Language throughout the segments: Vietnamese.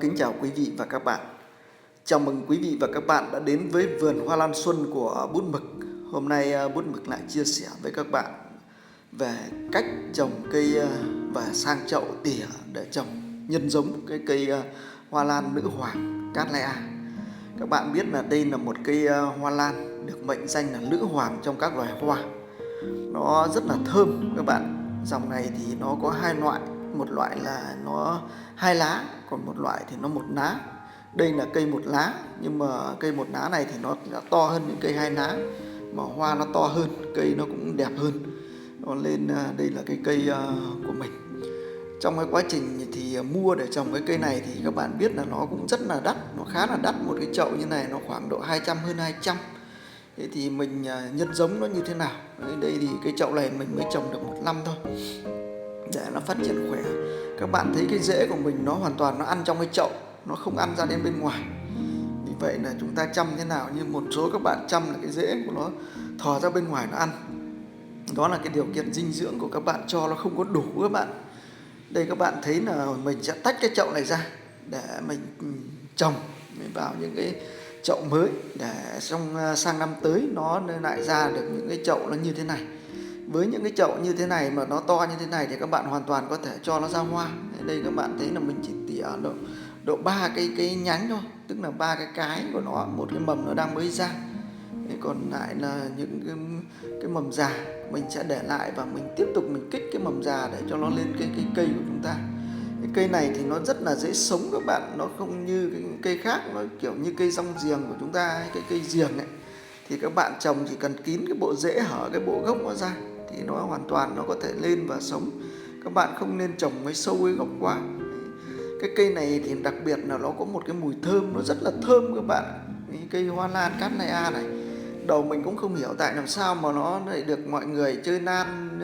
Kính chào quý vị và các bạn. Chào mừng quý vị và các bạn đã đến với vườn hoa lan xuân của Bút Mực. Hôm nay Bút Mực lại chia sẻ với các bạn về cách trồng cây và sang chậu tỉa để trồng nhân giống cái cây hoa lan nữ hoàng Cattleya. Các bạn biết là đây là một cây hoa lan được mệnh danh là nữ hoàng trong các loài hoa. Nó rất là thơm các bạn. Dòng này thì nó có hai loại, một loại là nó hai lá, còn một loại thì nó một lá. Đây là cây một lá, nhưng mà cây một lá này thì nó đã to hơn những cây hai lá, mà hoa nó to hơn, cây nó cũng đẹp hơn. Nó lên đây là cái cây của mình. Trong cái quá trình thì mua để trồng cái cây này thì các bạn biết là nó cũng rất là đắt, nó khá là đắt. Một cái chậu như này nó khoảng độ 200, hơn 200. Thế thì mình nhân giống nó như thế nào? Đây thì cái chậu này mình mới trồng được 1 năm thôi để nó phát triển khỏe. Các bạn thấy cái rễ của mình nó hoàn toàn nó ăn trong cái chậu, nó không ăn ra đến bên ngoài. Vì vậy là chúng ta chăm thế nào, như một số các bạn chăm là cái rễ của nó thò ra bên ngoài nó ăn. Đó là cái điều kiện dinh dưỡng của các bạn cho nó không có đủ các bạn. Đây các bạn thấy là mình sẽ tách cái chậu này ra để mình trồng vào những cái chậu mới, để sang năm tới nó lại ra được những cái chậu nó như thế này. Với những cái chậu như thế này mà nó to như thế này thì các bạn hoàn toàn có thể cho nó ra hoa. Đây các bạn thấy là mình chỉ tỉa độ 3 cái nhánh thôi, tức là 3 cái của nó, một cái mầm nó đang mới ra. Còn lại là những cái mầm già mình sẽ để lại và mình tiếp tục mình kích cái mầm già để cho nó lên cái cây của chúng ta. Cái cây này thì nó rất là dễ sống các bạn, nó không như cái cây khác, nó kiểu như cây rong giềng của chúng ta, cái cây giềng ấy. Thì các bạn trồng chỉ cần kín cái bộ rễ hở cái bộ gốc nó ra thì nó hoàn toàn nó có thể lên và sống. Các bạn không nên trồng cái sâu cái gốc quá. Cái cây này thì đặc biệt là nó có một cái mùi thơm, nó rất là thơm các bạn. Cái cây hoa lan Cattleya này, đầu mình cũng không hiểu tại làm sao mà nó lại được mọi người chơi nan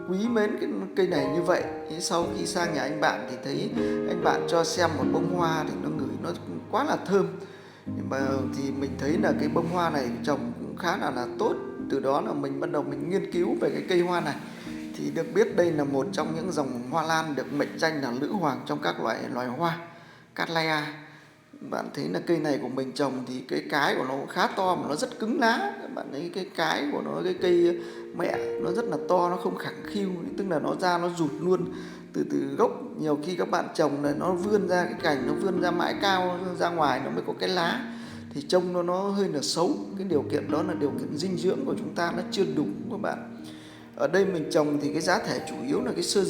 quý mến cái cây này như vậy. Sau khi sang nhà anh bạn thì thấy anh bạn cho xem một bông hoa thì nó ngửi nó quá là thơm. Nhưng mà thì mình thấy là cái bông hoa này trồng cũng khá là tốt. Từ đó là mình bắt đầu mình nghiên cứu về cái cây hoa này. Thì được biết đây là một trong những dòng hoa lan được mệnh danh là nữ hoàng trong các loài hoa Cattleya. Bạn thấy là cây này của mình trồng thì cái của nó cũng khá to mà nó rất cứng lá. Bạn thấy cái của nó, cái cây mẹ nó rất là to, nó không khẳng khiu, tức là nó ra nó rụt luôn từ gốc. Nhiều khi các bạn trồng này nó vươn ra cái cành, nó vươn ra mãi cao ra ngoài nó mới có cái lá, thì trông nó hơi là xấu. Cái điều kiện đó là điều kiện dinh dưỡng của chúng ta nó chưa đủ các bạn. Ở đây mình trồng thì cái giá thể chủ yếu là cái sơ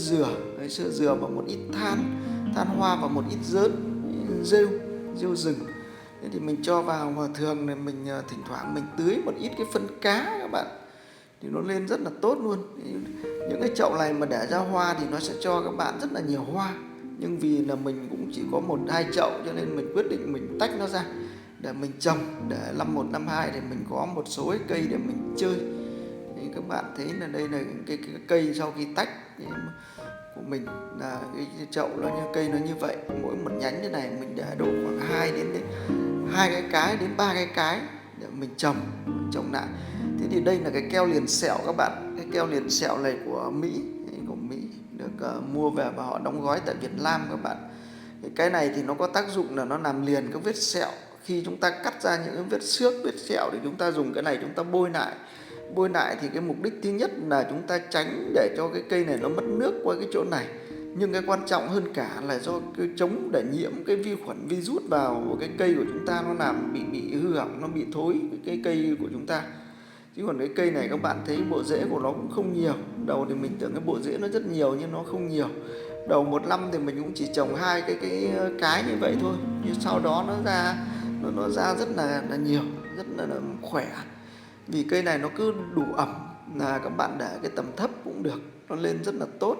dừa và một ít than hoa và một ít rêu rừng. Thế thì mình cho vào, và thường là mình thỉnh thoảng mình tưới một ít cái phân cá các bạn, thì nó lên rất là tốt luôn. Những cái chậu này mà để ra hoa thì nó sẽ cho các bạn rất là nhiều hoa, nhưng vì là mình cũng chỉ có 1-2 chậu cho nên mình quyết định mình tách nó ra để mình trồng, để năm 1 năm 2 thì mình có một số cái cây để mình chơi. Thì các bạn thấy là đây là cái cây sau khi tách của mình là cái chậu nó như cây nó như vậy, mỗi một nhánh như này mình để độ khoảng 2 cái đến 3 cái để mình trồng lại. Thế thì đây là cái keo liền sẹo các bạn. Cái keo liền sẹo này của Mỹ được mua về và họ đóng gói tại Việt Nam các bạn. Cái này thì nó có tác dụng là nó làm liền các vết sẹo. Khi chúng ta cắt ra những cái vết xước, vết sẹo thì chúng ta dùng cái này chúng ta bôi lại thì cái mục đích thứ nhất là chúng ta tránh để cho cái cây này nó mất nước qua cái chỗ này. Nhưng cái quan trọng hơn cả là do cái chống để nhiễm cái vi khuẩn virus vào cái cây của chúng ta, nó làm bị hư hỏng, nó bị thối cái cây của chúng ta. Chứ còn cái cây này các bạn thấy bộ rễ của nó cũng không nhiều. Đầu thì mình tưởng cái bộ rễ nó rất nhiều nhưng nó không nhiều. Đầu 1 năm thì mình cũng chỉ trồng 2 cái như vậy thôi. Nhưng sau đó nó ra rất là nhiều, rất là khỏe. Vì cây này nó cứ đủ ẩm là các bạn để cái tầm thấp cũng được, nó lên rất là tốt.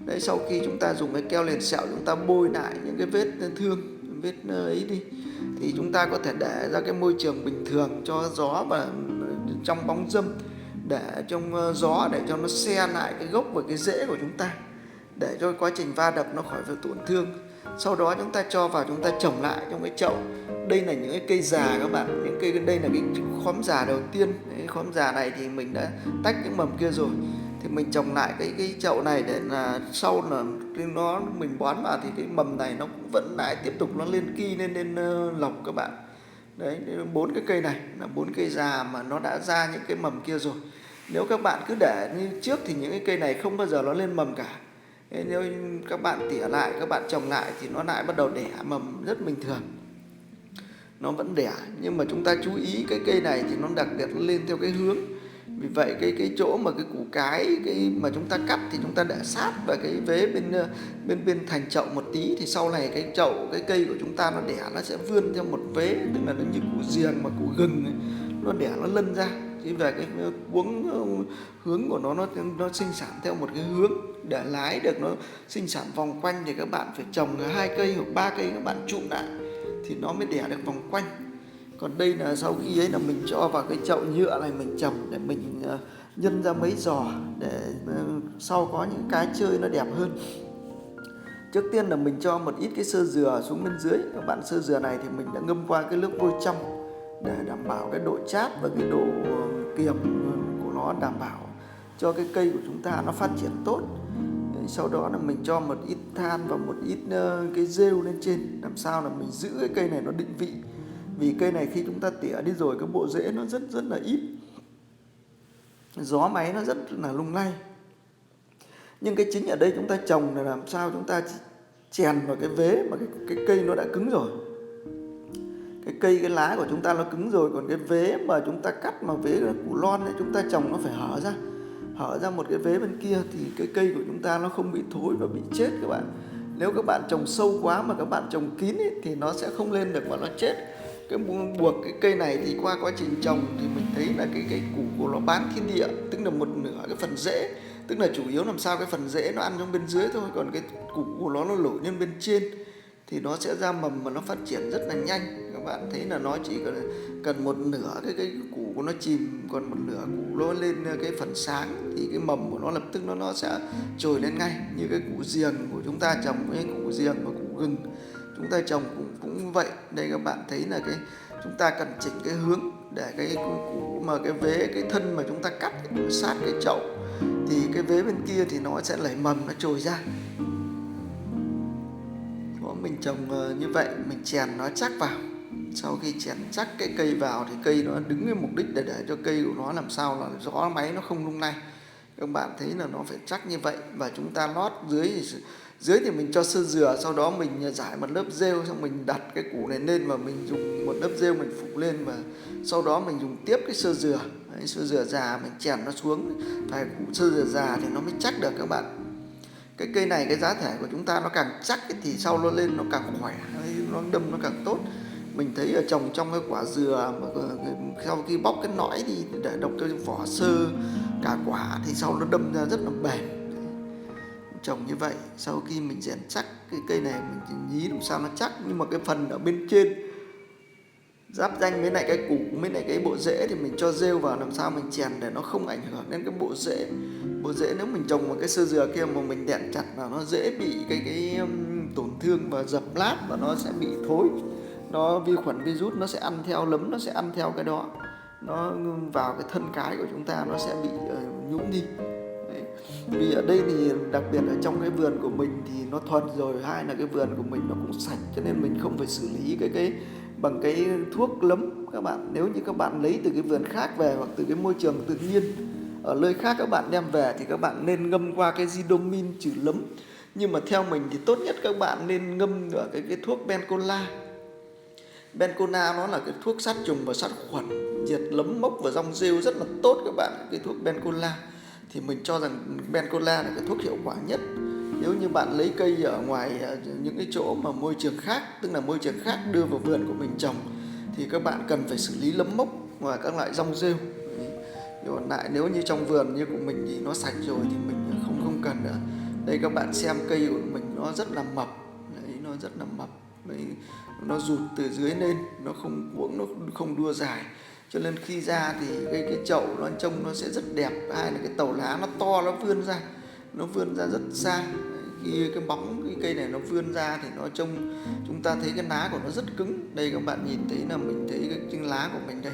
Đấy, sau khi chúng ta dùng cái keo liền sẹo chúng ta bôi lại những cái vết thương, vết ấy đi, thì chúng ta có thể để ra cái môi trường bình thường cho gió và trong bóng râm, để trong gió để cho nó se lại cái gốc và cái rễ của chúng ta, để cho quá trình va đập nó khỏi phải tổn thương. Sau đó chúng ta cho vào, chúng ta trồng lại trong cái chậu. Đây là những cái cây già các bạn, đây là cái khóm già đầu tiên. Cái khóm già này thì mình đã tách những mầm kia rồi. thì mình trồng lại cái chậu này để là sau là cái nó mình bón vào thì cái mầm này nó cũng vẫn lại tiếp tục nó lên ki lên lộc các bạn. Đấy, 4 cái cây này là 4 cây già mà nó đã ra những cái mầm kia rồi. Nếu các bạn cứ để như trước thì những cái cây này không bao giờ nó lên mầm cả. Thế nếu các bạn tỉa lại, các bạn trồng lại thì nó lại bắt đầu đẻ mầm rất bình thường. Nó vẫn đẻ, nhưng mà chúng ta chú ý cái cây này thì nó đặc biệt nó lên theo cái hướng. Vì vậy cái chỗ mà cái củ cái mà chúng ta cắt thì chúng ta để sát vào cái vế bên thành chậu một tí, thì sau này cái chậu cái cây của chúng ta nó đẻ nó sẽ vươn theo một vế, tức là nó như củ giềng mà củ gừng ấy, nó đẻ nó lân ra. Thì về cái hướng của nó sinh sản theo một cái hướng, để lái được nó sinh sản vòng quanh thì các bạn phải trồng 2 cây hoặc 3 cây các bạn trụm lại thì nó mới đẻ được vòng quanh. Còn đây là sau khi ấy là mình cho vào cái chậu nhựa này mình trồng để mình nhân ra mấy giò để sau có những cái chơi nó đẹp hơn. Trước tiên là mình cho một ít cái sơ dừa xuống bên dưới. Các bạn, sơ dừa này thì mình đã ngâm qua cái nước vôi trong để đảm bảo cái độ chát và cái độ kiềm của nó, đảm bảo cho cái cây của chúng ta nó phát triển tốt. Sau đó là mình cho một ít than và một ít cái rêu lên trên, làm sao là mình giữ cái cây này nó định vị. Vì cây này khi chúng ta tỉa đi rồi cái bộ rễ nó rất là ít, gió máy nó rất là lung lay. Nhưng cái chính ở đây chúng ta trồng là làm sao chúng ta chèn vào cái vế mà cái cây nó đã cứng rồi. Cái lá của chúng ta nó cứng rồi, còn cái vế mà chúng ta cắt mà vế củ lon ấy, chúng ta trồng nó phải hở ra một cái vế bên kia thì cái cây của chúng ta nó không bị thối và bị chết các bạn. Nếu các bạn trồng sâu quá mà các bạn trồng kín ấy, thì nó sẽ không lên được và nó chết. Cái buộc cái cây này thì qua quá trình trồng thì mình thấy là cái củ của nó bán thiên địa, tức là một nửa cái phần rễ, tức là chủ yếu làm sao cái phần rễ nó ăn trong bên dưới thôi, còn cái củ của nó nổi lên bên trên thì nó sẽ ra mầm mà nó phát triển rất là nhanh. Các bạn thấy là nó chỉ cần một nửa cái củ của nó chìm, còn một nửa củ nó lên cái phần sáng thì cái mầm của nó lập tức nó sẽ trồi lên ngay. Như cái củ giềng của chúng ta trồng với củ giềng và củ gừng chúng ta trồng cũng vậy. Đây các bạn thấy là cái chúng ta cần chỉnh cái hướng để cái củ mà cái vế cái thân mà chúng ta cắt sát cái chậu thì cái vế bên kia thì nó sẽ nảy mầm, nó trồi ra. Mình trồng như vậy, mình chèn nó chắc vào. Sau khi chèn chắc cái cây vào thì cây nó đứng với mục đích để cho cây của nó làm sao là gió máy nó không lung lay. Các bạn thấy là nó phải chắc như vậy. Và chúng ta lót dưới thì mình cho sơ dừa, sau đó mình rải một lớp rêu, xong mình đặt cái củ này lên và mình dùng một lớp rêu mình phủ lên, và sau đó mình dùng tiếp cái sơ dừa. Đấy, sơ dừa già mình chèn nó xuống, phải củ sơ dừa già thì nó mới chắc được các bạn. Cái cây này cái giá thể của chúng ta nó càng chắc thì sau nó lên nó càng khỏe, nó đâm nó càng tốt. Mình thấy ở trồng trong cái quả dừa mà sau khi bóc cái nõi đi để độc cái vỏ sơ cả quả thì sau nó đâm ra rất là bền. Trồng như vậy, sau khi mình rèn chắc cái cây này mình nhí làm sao nó chắc, nhưng mà cái phần ở bên trên giáp ranh với lại cái củ với lại cái bộ rễ thì mình cho rêu vào, làm sao mình chèn để nó không ảnh hưởng đến cái bộ rễ. Bộ rễ nếu mình trồng một cái sơ dừa kia mà mình đẽn chặt là nó dễ bị cái tổn thương và dập lát, và nó sẽ bị thối. Nó vi khuẩn virus nó sẽ ăn theo, nấm nó sẽ ăn theo cái đó, nó vào cái thân cái của chúng ta nó sẽ bị nhũn đi. Đấy. Vì ở đây thì đặc biệt ở trong cái vườn của mình thì nó thuần rồi, hai là cái vườn của mình nó cũng sạch, cho nên mình không phải xử lý cái bằng cái thuốc nấm các bạn. Nếu như các bạn lấy từ cái vườn khác về hoặc từ cái môi trường tự nhiên ở nơi khác các bạn đem về thì các bạn nên ngâm qua cái Zidomin trừ nấm. Nhưng mà theo mình thì tốt nhất các bạn nên ngâm ở cái thuốc Bencola. Bencola nó là cái thuốc sát trùng và sát khuẩn, diệt nấm mốc và rong rêu rất là tốt các bạn. Cái thuốc Bencola thì mình cho rằng Bencola là cái thuốc hiệu quả nhất. Nếu như bạn lấy cây ở ngoài những cái chỗ mà môi trường khác, tức là môi trường khác đưa vào vườn của mình trồng, thì các bạn cần phải xử lý nấm mốc và các loại rong rêu. Còn lại nếu như trong vườn như của mình thì nó sạch rồi thì mình không cần nữa. Đây các bạn xem cây của mình nó rất là mập. Đấy, nó rất là mập. Đấy, nó rụt từ dưới lên, nó không cuống, nó không đua dài. Cho nên khi ra thì cái chậu nó trông nó sẽ rất đẹp. Hai là cái tàu lá nó to, nó vươn ra rất xa. Khi cái bóng cái cây này nó vươn ra thì nó trông, chúng ta thấy cái lá của nó rất cứng. Đây các bạn nhìn thấy là mình thấy cái lá của mình đây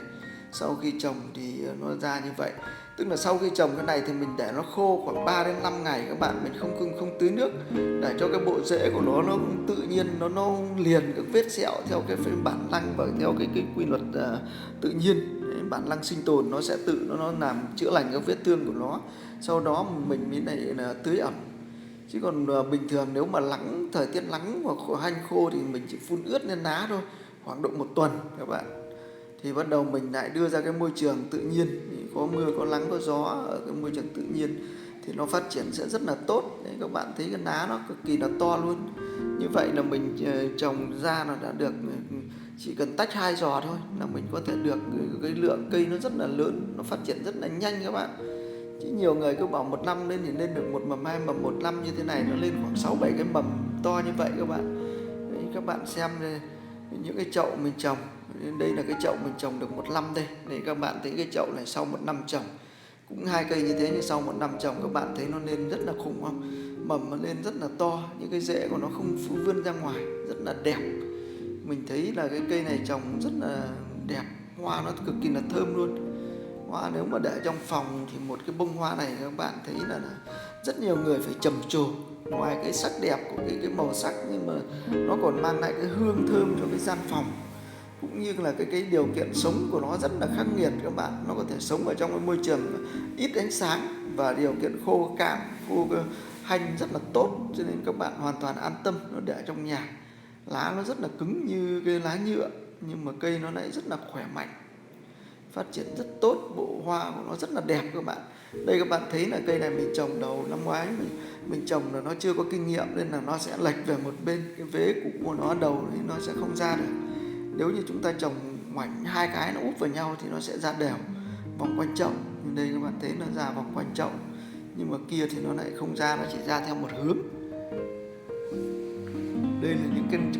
Sau khi trồng thì nó ra như vậy. Tức là sau khi trồng cái này thì mình để nó khô khoảng 3 đến 5 ngày các bạn, mình không tưới nước, để cho cái bộ rễ của nó tự nhiên nó liền các vết sẹo theo cái bản năng và theo cái quy luật tự nhiên. Đấy, bản năng sinh tồn nó sẽ tự nó làm chữa lành các vết thương của nó. Sau đó mình mới lại là tưới ẩm. Chứ còn bình thường nếu mà thời tiết nắng hoặc hanh khô thì mình chỉ phun ướt lên lá thôi, khoảng độ 1 tuần các bạn. Thì bắt đầu mình lại đưa ra cái môi trường tự nhiên, có mưa có nắng có gió ở cái môi trường tự nhiên thì nó phát triển sẽ rất là tốt. Đấy, các bạn thấy cái lá nó cực kỳ là to luôn. Như vậy là mình trồng ra là đã được, chỉ cần tách 2 giò thôi là mình có thể được cái lượng cây nó rất là lớn, nó phát triển rất là nhanh các bạn. Chứ nhiều người cứ bảo 1 năm lên thì lên được 1 mầm 2 mầm, 1 năm như thế này nó lên khoảng 6-7 cái mầm to như vậy các bạn. Đấy, các bạn xem đây, những cái chậu mình trồng, đây là cái chậu mình trồng được 1 năm đây. Đấy, các bạn thấy cái chậu này sau 1 năm trồng cũng 2 cây như thế, nhưng sau 1 năm trồng các bạn thấy nó lên rất là khủng không? Mầm nó lên rất là to, những cái rễ của nó không vươn ra ngoài, rất là đẹp. Mình thấy là cái cây này trồng rất là đẹp, hoa nó cực kỳ là thơm luôn. Hoa nếu mà để trong phòng thì một cái bông hoa này các bạn thấy là rất nhiều người phải trầm trồ. Ngoài cái sắc đẹp của cái màu sắc, nhưng mà nó còn mang lại cái hương thơm cho cái gian phòng, cũng như là cái điều kiện sống của nó rất là khắc nghiệt các bạn. Nó có thể sống ở trong cái môi trường ít ánh sáng và điều kiện khô cạn, khô hanh rất là tốt, cho nên các bạn hoàn toàn an tâm nó để trong nhà. Lá nó rất là cứng như cái lá nhựa, nhưng mà cây nó lại rất là khỏe mạnh, phát triển rất tốt, bộ hoa của nó rất là đẹp các bạn. Đây các bạn thấy là cây này mình trồng đầu năm ngoái, mình trồng là nó chưa có kinh nghiệm nên là nó sẽ lệch về một bên, cái vế cũ của nó đầu thì nó sẽ không ra được. Nếu như chúng ta trồng ngoảnh 2 cái nó úp vào nhau thì nó sẽ ra đều vòng quanh chậu. Đây các bạn thấy nó ra vòng quanh chậu, nhưng mà kia thì nó lại không ra, nó chỉ ra theo một hướng. Đây là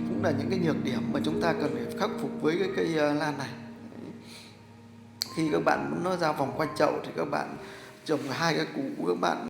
cũng là những cái nhược điểm mà chúng ta cần phải khắc phục với cái cây lan này. Khi các bạn muốn nó ra vòng quanh chậu thì các bạn trồng 2 cái củ, các bạn